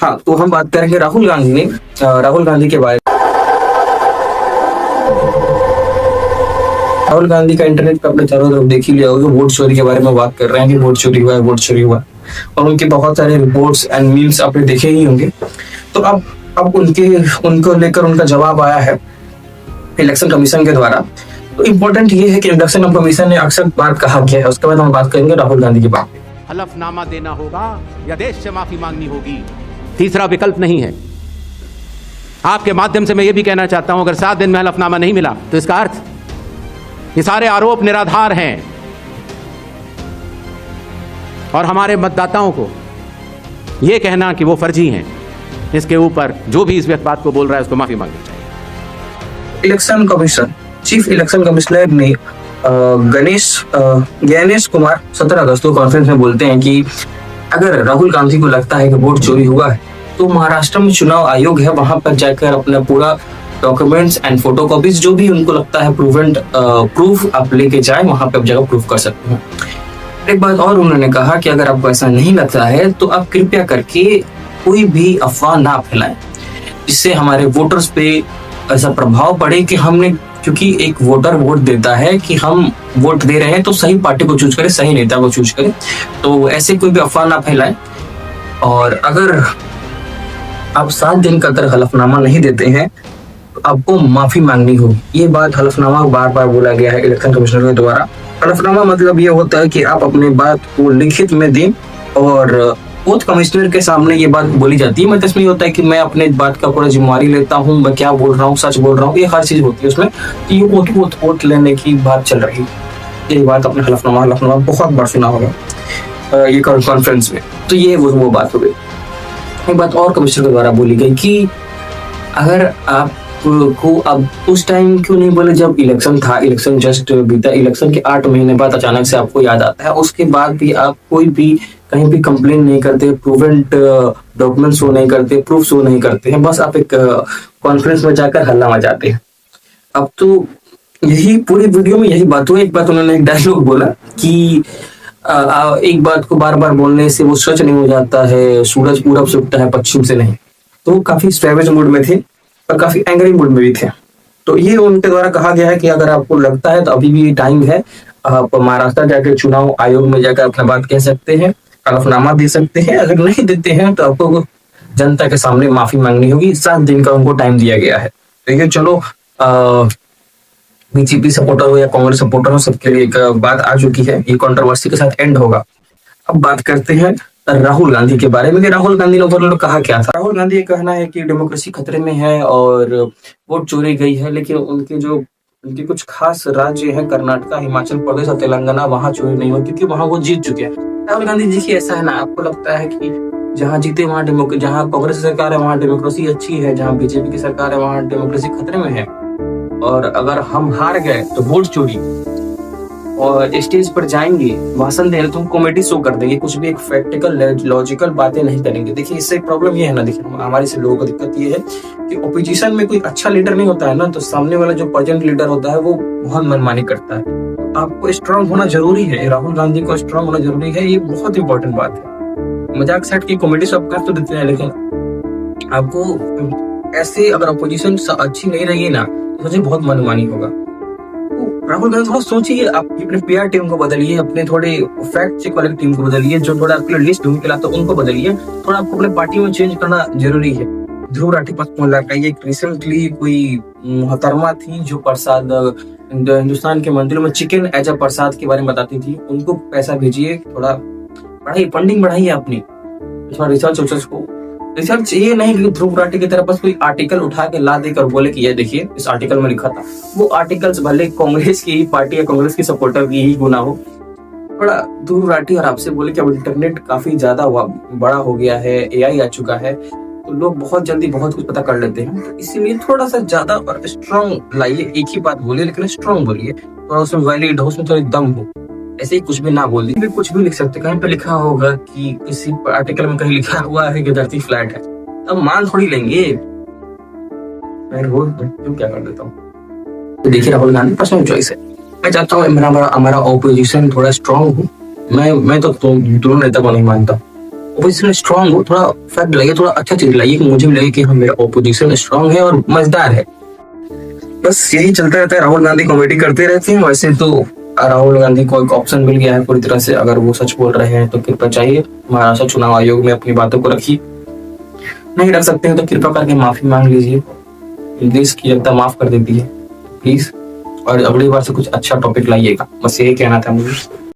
हाँ, तो हम बात करेंगे राहुल गांधी के बारे में। राहुल गांधी का इंटरनेट पे अपने चारों तरफ देख ही लिया होगा, वोट चोरी के बारे में बात कर रहे हैं कि वोट चोरी हुआ है, वोट चोरी हुआ, और उनके बहुत सारे रिपोर्ट्स एंड मीम्स आपने देखे ही होंगे। तो अब उनको लेकर उनका जवाब आया है इलेक्शन कमीशन के द्वारा। तो इम्पोर्टेंट ये है कि इलेक्शन कमीशन ने अक्सर बात कहा गया है। उसके बाद हम बात करेंगे राहुल गांधी की बात। हलफनामा देना होगा या देश से माफी मांगनी होगी, तीसरा विकल्प नहीं है। आपके माध्यम से मैं ये भी कहना चाहता हूं, अगर 7 दिन में हलफनामा नहीं मिला तो इसका अर्थ ये सारे आरोप निराधार हैं और हमारे मतदाताओं को यह कहना कि वो फर्जी हैं, इसके ऊपर जो भी इस बात को बोल रहा है उसको माफी मांगनी चाहिए। Election commission chief election commissioner ने गणेश कुमार 17 अगस्त को कॉन्फ्रेंस में बोलते हैं कि अगर राहुल गांधी को लगता है कि वोट चोरी हुआ है तो महाराष्ट्र में चुनाव आयोग है, वहां पर जाकर अपना पूरा डॉक्यूमेंट्स एंड फोटोकॉपीज जो भी उनको लगता है प्रूफ आप लेके जाए, वहां पे आप जगह प्रूफ कर सकते हैं। एक बात और उन्होंने कहा कि अगर आपको ऐसा नहीं लगता है तो आप कृपया करके कोई भी अफवाह ना फैलाएं, जिससे हमारे वोटर्स पे ऐसा प्रभाव पड़े कि हमने, क्योंकि एक वोटर वोट देता है कि हम वोट दे रहे हैं तो सही पार्टी को चूज करें, सही नेता को चूज करें। तो ऐसे कोई भी अफवाह ना फैलाएं, और अगर आप 7 दिन का अगर हलफनामा नहीं देते हैं तो आपको माफी मांगनी होगी। ये बात हलफनामा बार बार बोला गया है इलेक्शन कमिश्नर के द्वारा। हलफनामा मतलब ये होता है कि आप अपने बात को लिखित में दें और ओथ कमिश्नर के सामने ये बात बोली जाती है। मतलब इसमें होता है कि मैं अपने बात का पूरा जिम्मेवारी लेता हूँ, मैं क्या बोल रहा हूँ, सच बोल रहा हूँ, ये हर चीज होती है उसमें। ये ओथ लेने की बात चल रही है। ये बात अपने हलफनामा बहुत बार सुना होगा ये कॉन्फ्रेंस में। तो ये वो बात हो गई। एक बात और कमिश्नर के द्वारा बोली गई कि अगर आपको अब उस टाइम क्यों नहीं बोले जब इलेक्शन था, इलेक्शन जस्ट बीता, इलेक्शन के 8 महीने बाद अचानक से आपको याद आता है, उसके बाद भी आप कोई भी कहीं भी कंप्लेन नहीं करते, प्रूवेंट डॉक्यूमेंट शो नहीं करते, प्रूफ शो नहीं करते हैं, बस आप एक कॉन्फ्रेंस में जाकर हल्ला मचाते हैं। अब तो यही पूरी वीडियो में यही बात हुई। एक बात उन्होंने एक डायलॉग बोला कि एक बात को बार बार बोलने से वो सच नहीं हो जाता है, सूरज पूरब से उगता है पश्चिम से नहीं। तो काफी स्ट्रेवेज मूड में थे और काफी एंग्री मूड में भी थे। तो ये उनके द्वारा कहा गया है कि अगर आपको लगता है तो अभी भी टाइम है, आप महाराष्ट्र जाकर चुनाव आयोग में जाकर अपना बात कह सकते हैं, हलफनामा दे सकते हैं। अगर नहीं देते हैं तो आपको जनता के सामने माफी मांगनी होगी। 7 दिन का उनको टाइम दिया गया है। तो ये चलो बीजेपी सपोर्टर हो या कांग्रेस सपोर्टर हो, सबके लिए एक बात आ चुकी है। ये कंट्रोवर्सी के साथ एंड होगा। अब बात करते हैं राहुल गांधी के बारे में कि राहुल गांधी ने उन्होंने कहा क्या था। राहुल गांधी ये कहना है कि डेमोक्रेसी खतरे में है और वोट चोरी गई है, लेकिन उनके कुछ खास राज्य हैं, कर्नाटक, हिमाचल प्रदेश और तेलंगाना, वहां चोरी नहीं हुई क्योंकि वहां वो जीत चुके हैं। राहुल गांधी जी की ऐसा है ना, आपको लगता है कि जहां जीते वहां जहां कांग्रेस सरकार है वहां डेमोक्रेसी अच्छी है, जहां बीजेपी की सरकार है वहां डेमोक्रेसी खतरे में है, और अगर हम हार गए तो वोट चोरी, और स्टेज पर जाएंगे भाषण देने तो हम कॉमेडी शो कर देंगे, कुछ भी एक प्रैक्टिकल लॉजिकल बातें नहीं करेंगे। देखिए इससे प्रॉब्लम ये है ना, देखिए हमारे से लोगों को दिक्कत ये है कि ओपोजिशन में कोई अच्छा लीडर नहीं होता है ना, तो सामने वाला जो प्रेजेंट लीडर होता है वो बहुत मनमानी करता है। आपको स्ट्रांग होना जरूरी है, राहुल गांधी को स्ट्रांग होना जरूरी है, ये बहुत इंपॉर्टेंट बात है। मजाक साइड की कॉमेडी सब कर तो देते हैं, लेकिन आपको ऐसे अगर अपोजिशन अच्छी नहीं रहेगी ना तो मुझे बहुत मनमानी होगा। तो राहुल गांधी थोड़ा सोचिए, आप अपने पीआर टीम को बदलिए, अपने थोड़े फैक्ट चेक वाली टीम को बदलिए, जो थोड़ा आपके लिए लिस्ट ढूंढ के लाता है उनको बदलिए। थोड़ा आपको अपने पार्टी में चेंज करना जरूरी है। ध्रुव राठी पचमोला का ये रिसेंटली कोई मोहतरमा थी जो प्रसाद हिंदुस्तान के मंदिरों में चिकन एज अ प्रसाद के बारे में बताती थी, उनको पैसा भेजिए, थोड़ा फंडिंग बढ़ाइए अपनी, थोड़ा रिसर्च ये नहीं कि ध्रुव राठी की तरह बस कोई आर्टिकल उठा के ला देकर बोले कि ये देखिए इस आर्टिकल में लिखा था। वो आर्टिकल्स भले कांग्रेस की ही पार्टी या कांग्रेस की सपोर्टर की ही गुना हो, थोड़ा ध्रुव राठी और आपसे बोले कि अब इंटरनेट काफी ज्यादा बड़ा हो गया है, एआई आ चुका है, तो लोग बहुत जल्दी बहुत कुछ पता कर लेते हैं। तो इसीलिए थोड़ा सा ज्यादा और स्ट्रॉन्ग लाइए, एक ही बात बोलिए लेकिन स्ट्रॉन्ग बोलिए, थोड़ा उसमें वैलिड हो, उसमें थोड़ी दम हो। ऐसे ही कुछ भी ना बोल दी, कुछ भी लिख सकते। कहीं पे लिखा होगा कि किसी आर्टिकल में कहीं लिखा हुआ है कि धरती फ्लैट है, अब मान थोड़ी लेंगे। मैं रोज क्यों क्या कर देता हूँ। तो देखिए राहुल गांधी पर्सनल चॉइस है। मैं चाहता हूँ हमारा ऑपोजिशन थोड़ा स्ट्रांग हो। मैं तो दोनों नेता को नहीं मानता, ओपोजिशन स्ट्रांग हो, थोड़ा फैक्ट लगे, थोड़ा अच्छा चीज लाइए कि मुझे भी लगे कि हाँ मेरा ओपोजिशन स्ट्रांग है और मजेदार है। बस यही चलता रहता है, राहुल गांधी कॉमेडी करते रहते हैं। वैसे तो राहुल गांधी को एक ऑप्शन मिल गया है पूरी तरह से, अगर वो सच बोल रहे हैं तो कृपया चाहिए महाराष्ट्र चुनाव आयोग में अपनी बातों को रखिए, नहीं रख सकते हैं तो कृपया करके माफी मांग लीजिए, देश की जनता माफ कर देती है प्लीज, और अगली बार से कुछ अच्छा टॉपिक लाइएगा, बस यही कहना था मुझे।